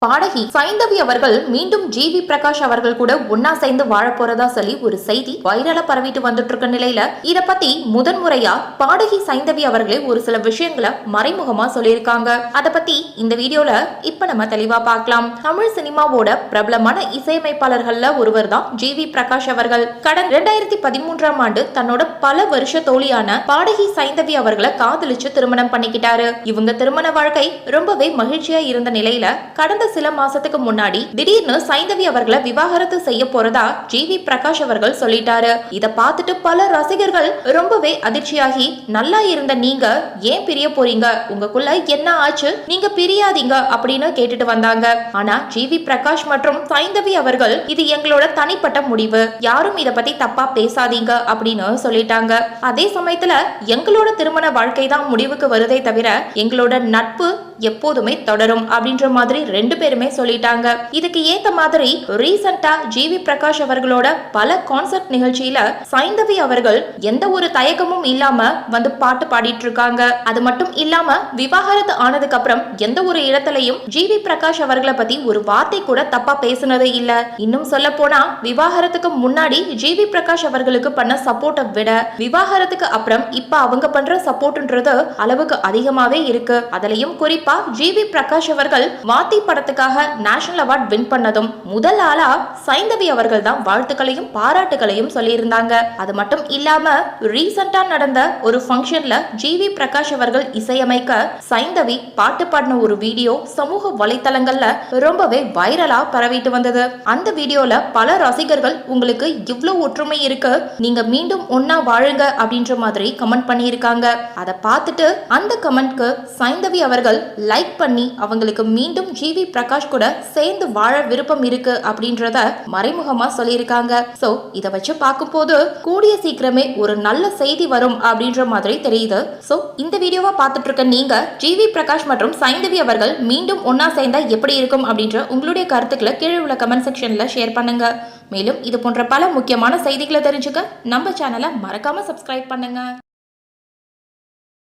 பாடகி சைந்தவி அவர்கள் மீண்டும் ஜிவி பிரகாஷ் அவர்கள் கூட ஒன்னா சேர்ந்து வாழ போறதா சொல்லி ஒரு செய்தி வைரலா பரவிட்டு வந்துட்டு இருக்க நிலையில இத பத்தி முதன்முறையா பாடகி சைந்தவி அவர்களே ஒரு சில விஷயங்களை மறைமுகமா சொல்லியிருக்காங்க. அத பத்தி இந்த வீடியோல இப்ப நம்ம தெளிவா பார்க்கலாம். தமிழ் சினிமாவோட பிரபலமான இசையமைப்பாளர்கள்ல ஒருவர் தான் ஜிவி பிரகாஷ் அவர்கள். கடந்த 2013ஆம் ஆண்டு தன்னோட பல வருஷ தோழியான பாடகி சைந்தவி அவர்களை காதலிச்சு திருமணம் பண்ணிக்கிட்டாரு. இவங்க திருமண வாழ்க்கை ரொம்பவே மகிழ்ச்சியா இருந்த நிலையில கடந்த சில மாசத்துக்கு முன்னாடி திடீர்னு சைந்தவி அவர்களை விவாகரத்து செய்ய போறதா ஜிவி பிரகாஷ் அவர்கள் சொல்லிட்டாரு. இத பார்த்துட்டு பல ரசிகர்கள் ரொம்பவே அதிர்ச்சியாகி, நல்லா இருந்த நீங்க ஏன் பிரிய போறீங்க, உங்களுக்குள்ள என்ன ஆச்சு, நீங்க பிரியாதீங்க அப்படின்னு கேட்டுட்டு வந்தாங்க. ஆனா ஜிவி பிரகாஷ் மற்றும் சைந்தவி அவர்கள் இது எங்களோட தனிப்பட்ட முடிவு, யாரும் இத பத்தி தப்பா பேசாதீங்க அப்படின்னு சொல்லிட்டாங்க. அதே சமயத்துல எங்களோட திருமண வாழ்க்கை தான் முடிவுக்கு வருதே தவிர எங்களோட நட்பு எப்போதுமே தொடரும் அப்படின்ற மாதிரி ரெண்டு பேருமே சொல்லிட்டாங்க. இதுக்கு ஏத்த மாதிரி ரீசெண்டா ஜிவி பிரகாஷ் அவர்களோட பல கான்சர்ட் நிகழ்ச்சியில சைந்தவி அவர்கள் எந்த ஒரு தயக்கமும் இல்லாம வந்து பாட்டு பாடிட்டு இருக்காங்க. அது மட்டும் இல்லாம விவாகரத்து ஆனதுக்கு அப்புறம் எந்த ஒரு இடத்துலயும் ஜிவி பிரகாஷ் அவர்களை பத்தி ஒரு வார்த்தை கூட தப்பா பேசினதே இல்ல. இன்னும் சொல்ல போனா விவாகரத்துக்கு முன்னாடி ஜிவி பிரகாஷ் அவர்களுக்கு பண்ண சப்போர்ட்டை விட விவாகரத்துக்கு அப்புறம் இப்ப அவங்க பண்ற சப்போர்ட்ன்றது அளவுக்கு அதிகமாவே இருக்கு. அதுலயும் குறிப்பா ஜிவி பிரகாஷ் அவர்கள் வாத்தி படத்துக்காக நேஷனல் அவார்ட் வின் பண்ணதும் முதல் ஆளா சைந்தவி அவர்கள் தான் வாழ்த்துக்களையும் பாராட்டுகளையும் சொல்லியிருந்தாங்க. அது மட்டும் இல்லாம ரீசெண்டா நடந்த ஒரு ஃபங்க்ஷன்ல ஜிவி பிரகாஷ் அவர்கள் இசையமைக்க சைந்தவி பாட்டு பாடின ஒரு வீடியோ சமூக வலைத்தளங்கள்ல ரொம்பவே வைரலா பரவிட்டு வந்தது. அந்த வீடியோல பல ரசிகர்கள் உங்களுக்கு இவ்வளவு ஒற்றுமை இருக்கு, நீங்க மீண்டும் ஒன்னா வாழுங்க அப்படின்ற மாதிரி கமெண்ட் பண்ணியிருக்காங்க. அதை பார்த்துட்டு அந்த கமெண்ட்க்கு சைந்தவி அவர்கள் லைக் பண்ணி அவங்களுக்கு மீண்டும் ஜிவி பிரகாஷ் கூட சேர்ந்து வாழ விருப்பம் இருக்கு அப்படின்றத மறைமுகமா சொல்லியிருக்காங்க. சோ இத வச்சு பார்க்கும்போது கூடிய சீக்கிரமே ஒரு நல்ல செய்தி வரும் அப்படின்ற மாதிரி தெரியுது. சோ இந்த வீடியோவா பார்த்துட்டு இருக்க நீங்க ஜிவி பிரகாஷ் மற்றும் சைந்தவி அவர்கள் மீண்டும் ஒன்னா சேர்ந்தா எப்படி இருக்கும் அப்படின்ற உங்களுடைய கருத்துக்களை கீழே உள்ள கமெண்ட் செக்ஷன்ல ஷேர் பண்ணுங்க. மேலும் இது போன்ற பல முக்கியமான செய்திகளை தெரிஞ்சுக்க நம்ம சேனலை மறக்காம சப்ஸ்கிரைப் பண்ணுங்க.